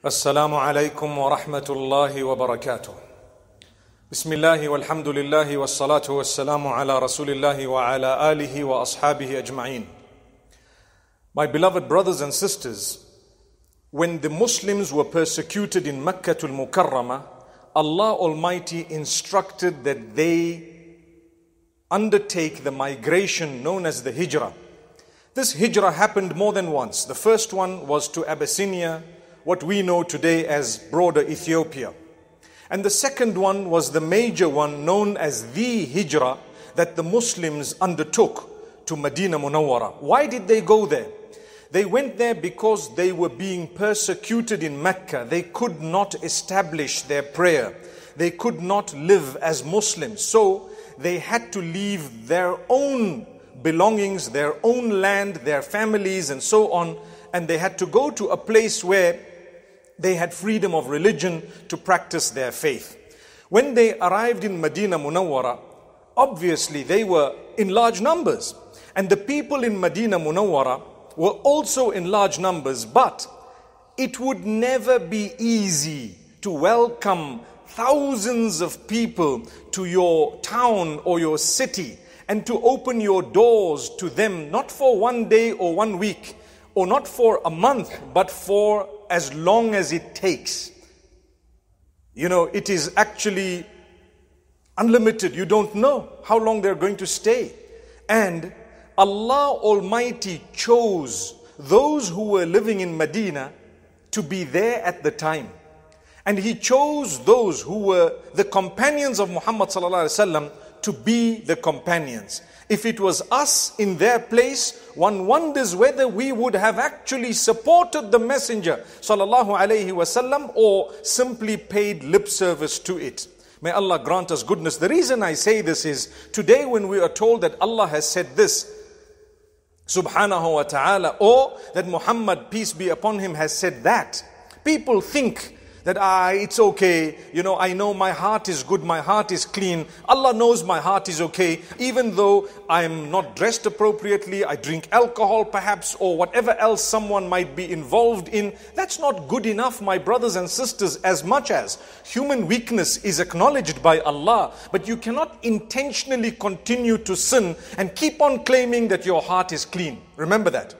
السلام عليكم ورحمة الله وبركاته. بسم الله والحمد لله والصلاة والسلام على رسول الله وعلى آله وأصحابه أجمعين. My beloved brothers and sisters, when the Muslims were persecuted in Makkah al-Mukarramah, Allah Almighty instructed that they undertake the migration known as the Hijrah. This Hijrah happened more than once. The first one was to Abyssinia, what we know today as broader Ethiopia. And the second one was the major one known as the Hijrah that the Muslims undertook to Medina Munawwara. Why did they go there? They went there because they were being persecuted in Mecca. They could not establish their prayer. They could not live as Muslims. So they had to leave their own belongings, their own land, their families and so on. And they had to go to a place where they had freedom of religion to practice their faith. When they arrived in Medina Munawwara, obviously they were in large numbers. And the people in Medina Munawwara were also in large numbers, but it would never be easy to welcome thousands of people to your town or your city and to open your doors to them, not for one day or 1 week, or not for a month, but for as long as it takes. You know, it is actually unlimited. You don't know how long they're going to stay. And Allah Almighty chose those who were living in Medina to be there at the time. And He chose those who were the companions of Muhammad sallallahu alaihi wasallam to be the companions. If it was us in their place, one wonders whether we would have actually supported the Messenger sallallahu alaihi wasallam or simply paid lip service to it. May Allah grant us goodness. The reason I say this is, today when we are told that Allah has said this, subhanahu wa ta'ala, or that Muhammad, peace be upon him, has said that, people think that it's okay, you know, I know my heart is good, my heart is clean. Allah knows my heart is okay, even though I'm not dressed appropriately, I drink alcohol perhaps, or whatever else someone might be involved in. That's not good enough, my brothers and sisters. As much as human weakness is acknowledged by Allah, but you cannot intentionally continue to sin and keep on claiming that your heart is clean. Remember that.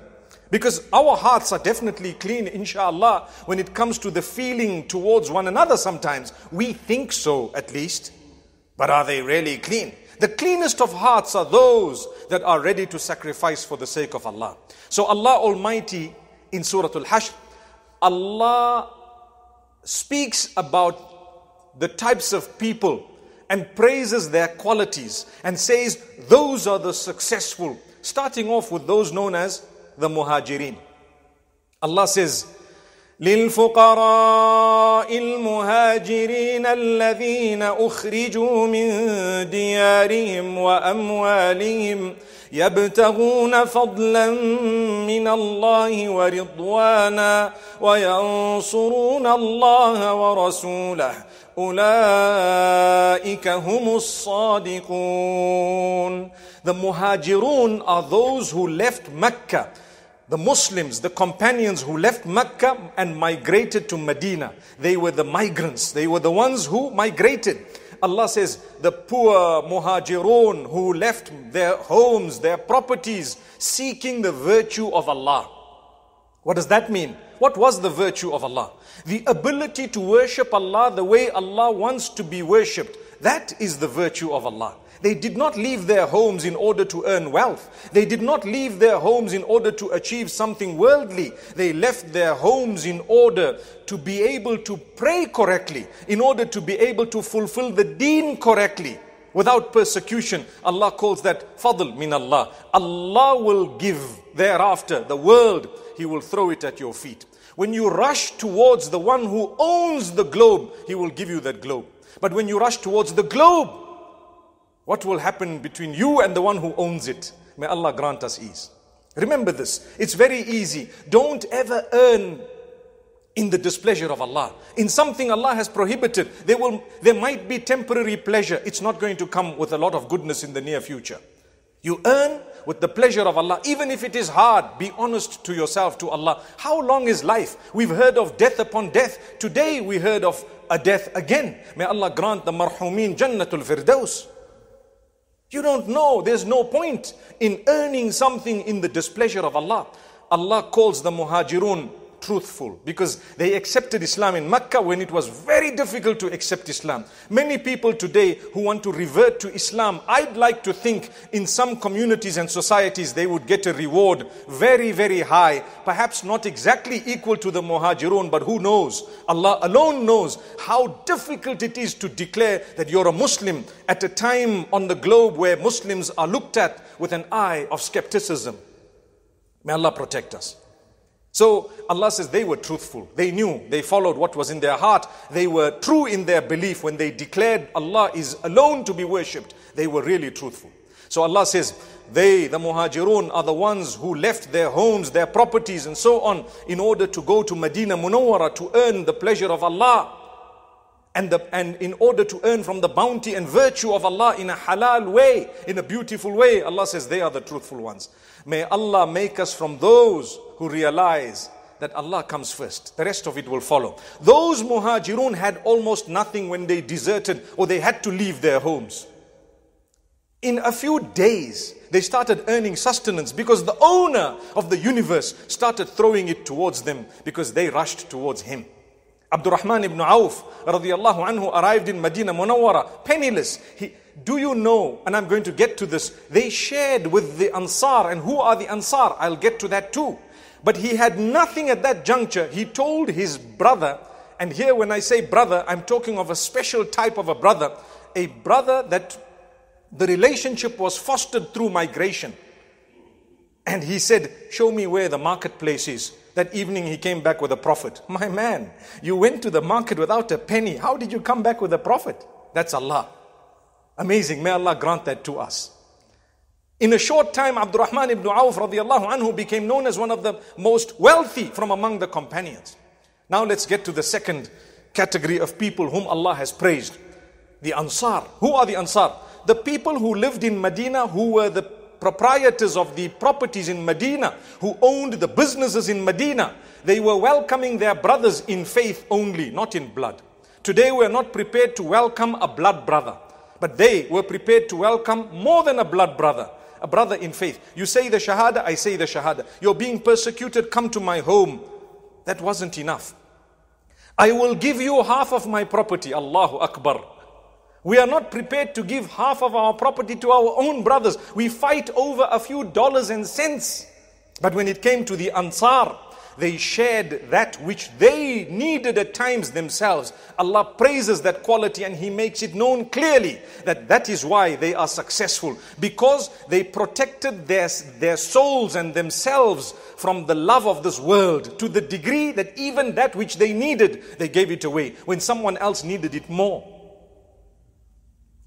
Because our hearts are definitely clean, inshallah, when it comes to the feeling towards one another sometimes. We think so, at least. But are they really clean? The cleanest of hearts are those that are ready to sacrifice for the sake of Allah. So Allah Almighty, in Surah Al-Hashr, Allah speaks about the types of people and praises their qualities and says, those are the successful. Starting off with those known as the Muhajirin. Allah says, لِلْفُقَرَاءِ الْمُهَاجِرِينَ الَّذِينَ أُخْرِجُوا مِنْ دِيَارِهِمْ وَأَمْوَالِهِمْ يَبْتَغُونَ فَضْلًا مِنَ اللَّهِ وَرِضْوَانًا وَيَنْصُرُونَ اللَّهَ وَرَسُولَهُ أُولَئِكَ هُمُ الصَّادِقُونَ. The Muhajirun are those who left Mecca. The Muslims, the companions who left Mecca and migrated to Medina. They were the migrants. They were the ones who migrated. Allah says, the poor Muhajirun who left their homes, their properties, seeking the virtue of Allah. What does that mean? What was the virtue of Allah? The ability to worship Allah the way Allah wants to be worshipped. That is the virtue of Allah. They did not leave their homes in order to earn wealth. They did not leave their homes in order to achieve something worldly. They left their homes in order to be able to pray correctly, in order to be able to fulfill the deen correctly, without persecution. Allah calls that fadl min Allah. Allah will give thereafter the world. He will throw it at your feet. When you rush towards the one who owns the globe, He will give you that globe. But when you rush towards the globe, what will happen between you and the one who owns it? May Allah grant us ease. Remember this. It's very easy. Don't ever earn in the displeasure of Allah. In something Allah has prohibited, there might be temporary pleasure. It's not going to come with a lot of goodness in the near future. You earn with the pleasure of Allah. Even if it is hard, be honest to yourself, to Allah. How long is life? We've heard of death upon death. Today we heard of a death again. May Allah grant the marhumin Jannatul Firdaus. You don't know. There's no point in earning something in the displeasure of Allah. Allah calls the Muhajirun truthful because they accepted Islam in Mecca when it was very difficult to accept Islam. Many people today who want to revert to Islam, I'd like to think in some communities and societies they would get a reward very, very high. Perhaps not exactly equal to the Muhajirun, but who knows? Allah alone knows how difficult it is to declare that you're a Muslim at a time on the globe where Muslims are looked at with an eye of skepticism. May Allah protect us. So Allah says they were truthful. They knew, they followed what was in their heart. They were true in their belief when they declared Allah is alone to be worshipped. They were really truthful. So Allah says they, the Muhajirun, are the ones who left their homes, their properties and so on in order to go to Medina Munawwara to earn the pleasure of Allah. And in order to earn from the bounty and virtue of Allah in a halal way, in a beautiful way, Allah says they are the truthful ones. May Allah make us from those who realize that Allah comes first. The rest of it will follow. Those Muhajirun had almost nothing when they deserted or they had to leave their homes. In a few days, they started earning sustenance because the owner of the universe started throwing it towards them because they rushed towards him. Abdurrahman ibn Auf radiyallahu anhu arrived in Medina Munawwara penniless. Do you know, and I'm going to get to this, they shared with the Ansar. And who are the Ansar? I'll get to that too. But he had nothing at that juncture. He told his brother, and here when I say brother, I'm talking of a special type of a brother that the relationship was fostered through migration. And he said, show me where the marketplace is. That evening he came back with a profit. My man, you went to the market without a penny. How did you come back with a profit? That's Allah. Amazing. May Allah grant that to us. In a short time, Abdurrahman ibn Auf radiyallahu anhu became known as one of the most wealthy from among the companions. Now let's get to the second category of people whom Allah has praised. The Ansar. Who are the Ansar? The people who lived in Medina, who were the proprietors of the properties in Medina, who owned the businesses in Medina. They were welcoming their brothers in faith only, not in blood. Today we are not prepared to welcome a blood brother, but they were prepared to welcome more than a blood brother, a brother in faith. You say the Shahada, I say the Shahada. You're being persecuted, come to my home. That wasn't enough. I will give you half of my property. Allahu Akbar. We are not prepared to give half of our property to our own brothers. We fight over a few dollars and cents. But when it came to the Ansar, they shared that which they needed at times themselves. Allah praises that quality and He makes it known clearly that that is why they are successful. Because they protected their souls and themselves from the love of this world to the degree that even that which they needed, they gave it away when someone else needed it more.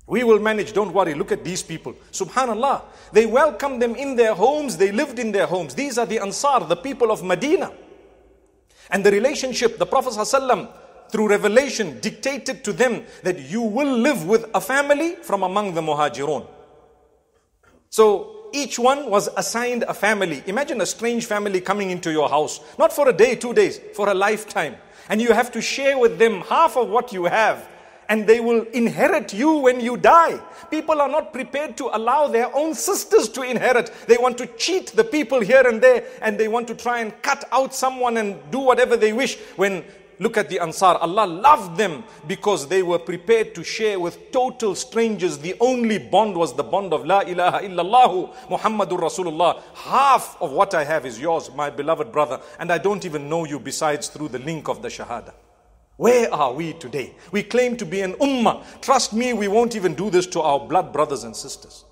We will manage, don't worry, look at these people. Subhanallah, they welcomed them in their homes, they lived in their homes. These are the Ansar, the people of Medina. And the relationship, the Prophet ﷺ, through revelation, dictated to them that you will live with a family from among the Muhajirun. So each one was assigned a family. Imagine a strange family coming into your house, not for a day, 2 days, for a lifetime. And you have to share with them half of what you have. And they will inherit you when you die. People are not prepared to allow their own sisters to inherit. They want to cheat the people here and there, and they want to try and cut out someone and do whatever they wish. When, look at the Ansar, Allah loved them because they were prepared to share with total strangers. The only bond was the bond of La ilaha illallah Muhammadur Rasulullah. Half of what I have is yours, my beloved brother, and I don't even know you besides through the link of the Shahada. Where are we today? We claim to be an ummah. Trust me, we won't even do this to our blood brothers and sisters.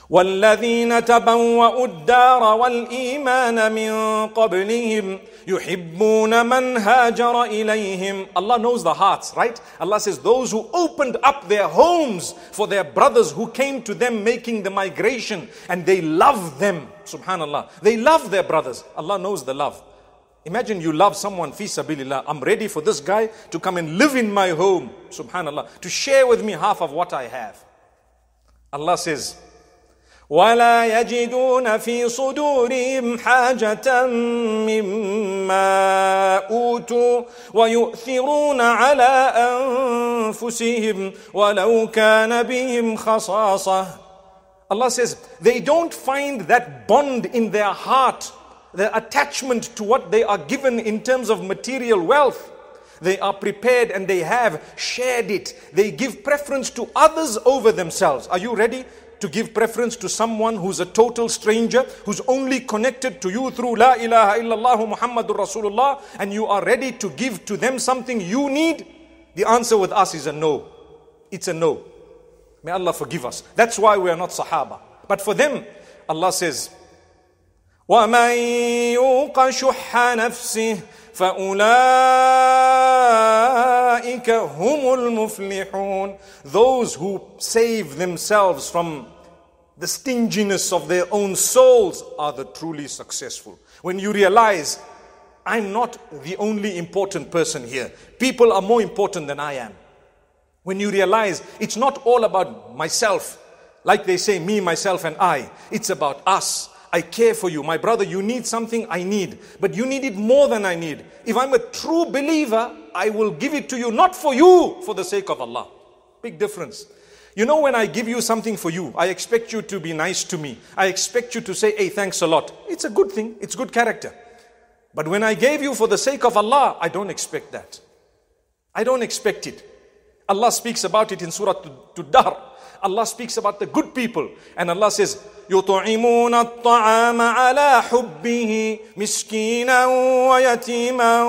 وَالَّذِينَ تَبَوَّأُوا الدَّارَ وَالْإِيمَانَ مِنْ قَبْلِهِمْ يُحِبُّونَ مَنْ هَاجَرَ إِلَيْهِمْ. Allah knows the hearts, right? Allah says those who opened up their homes for their brothers who came to them making the migration, and they love them. Subhanallah. They love their brothers. Allah knows the love. Imagine you love someone, fi sabilillah. I'm ready for this guy to come and live in my home. Subhanallah. To share with me half of what I have. Allah says, ولا يجدون في صدورهم حاجة مما أوتوا ويؤثرون على أنفسهم ولو كان بهم خصاصة. Allah says, they don't find that bond in their heart, the attachment to what they are given in terms of material wealth. They are prepared and they have shared it. They give preference to others over themselves. Are you ready to give preference to someone who's a total stranger, who's only connected to you through La ilaha illallah Muhammadur Rasulullah, and you are ready to give to them something you need? The answer with us is a no. It's a no. May Allah forgive us. That's why we are not Sahaba. But for them, Allah says, وَمَنْ يُوقَ شُحَّ نَفْسِهِ فَأُولَٰئِكَ هُمُ الْمُفْلِحُونَ. Those who save themselves from the stinginess of their own souls are the truly successful. When you realize, I'm not the only important person here. People are more important than I am. When you realize it's not all about myself, like they say, me, myself and I. It's about us. I care for you. My brother, you need something, I need. But you need it more than I need. If I'm a true believer, I will give it to you, not for you, for the sake of Allah. Big difference. You know, when I give you something for you, I expect you to be nice to me. I expect you to say, hey, thanks a lot. It's a good thing. It's good character. But when I gave you for the sake of Allah, I don't expect that. I don't expect it. Allah speaks about it in Surah Ad-Dahr. Allah speaks about the good people. And Allah says, يُطْعِمُونَ الطَّعَامَ عَلَى حُبِّهِ مِسْكِينًا وَيَتِيمًا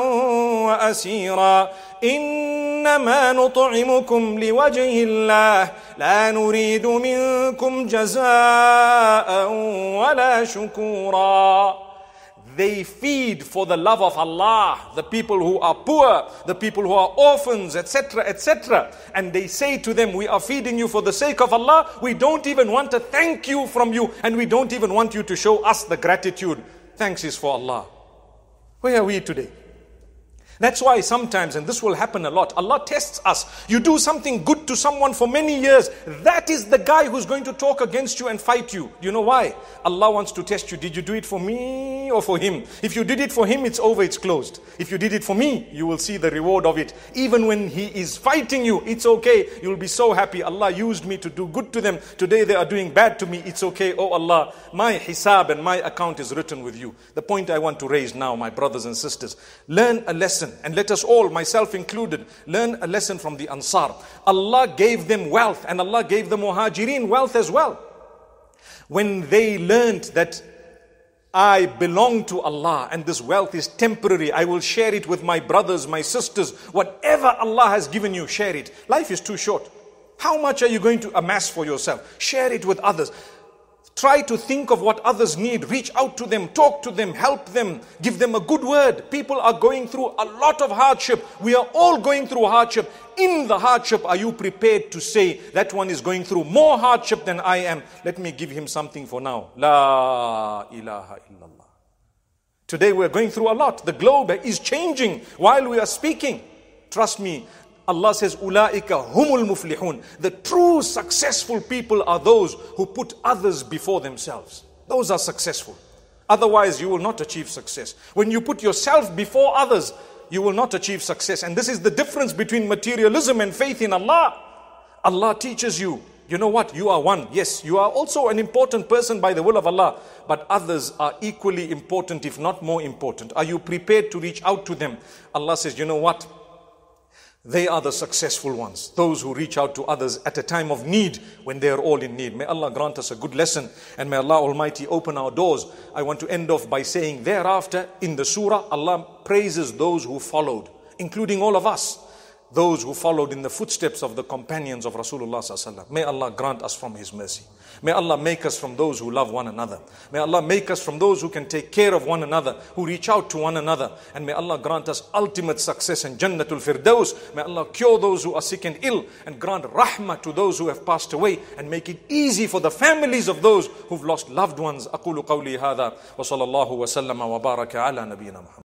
وَأَسِيرًا إِنَّمَا نُطْعِمُكُمْ لِوَجْهِ اللَّهِ لَا نُرِيدُ مِنكُمْ جَزَاءً وَلَا شُكُورًا. They feed for the love of Allah, the people who are poor, the people who are orphans, etc., etc. And they say to them, we are feeding you for the sake of Allah. We don't even want a thank you from you, and we don't even want you to show us the gratitude. Thanks is for Allah. Where are we today? That's why sometimes, and this will happen a lot, Allah tests us. You do something good to someone for many years, that is the guy who's going to talk against you and fight you. Do you know why? Allah wants to test you. Did you do it for me or for him? If you did it for him, it's over, it's closed. If you did it for me, you will see the reward of it. Even when he is fighting you, it's okay. You'll be so happy. Allah used me to do good to them. Today they are doing bad to me. It's okay. Oh Allah, my hisab and my account is written with you. The point I want to raise now, my brothers and sisters, learn a lesson. And let us all, myself included, learn a lesson from the Ansar. Allah gave them wealth, and Allah gave the Muhajirin wealth as well. When they learned that I belong to Allah and this wealth is temporary, I will share it with my brothers, my sisters. Whatever Allah has given you, share it. Life is too short. How much are you going to amass for yourself? Share it with others. Try to think of what others need. Reach out to them, talk to them, help them, give them a good word. People are going through a lot of hardship. We are all going through hardship. In the hardship, are you prepared to say, that one is going through more hardship than I am? Let me give him something for now. La ilaha illallah. Today we are going through a lot. The globe is changing while we are speaking. Trust me. Allah says, Ulaika humul muflihun. The true successful people are those who put others before themselves. Those are successful. Otherwise, you will not achieve success. When you put yourself before others, you will not achieve success. And this is the difference between materialism and faith in Allah. Allah teaches you, you know what? You are one. Yes, you are also an important person by the will of Allah. But others are equally important, if not more important. Are you prepared to reach out to them? Allah says, you know what? They are the successful ones, those who reach out to others at a time of need, when they are all in need. May Allah grant us a good lesson, and may Allah Almighty open our doors. I want to end off by saying, thereafter in the surah, Allah praises those who followed, including all of us, those who followed in the footsteps of the companions of Rasulullah sallallahu alaihi wasallam. May Allah grant us from His mercy. May Allah make us from those who love one another. May Allah make us from those who can take care of one another, who reach out to one another. And may Allah grant us ultimate success in Jannatul Firdaus. May Allah cure those who are sick and ill, and grant rahmah to those who have passed away, and make it easy for the families of those who've lost loved ones. Aqulu qawli hadha wa sallallahu wa sallama wa baraka ala nabiyyina Muhammad.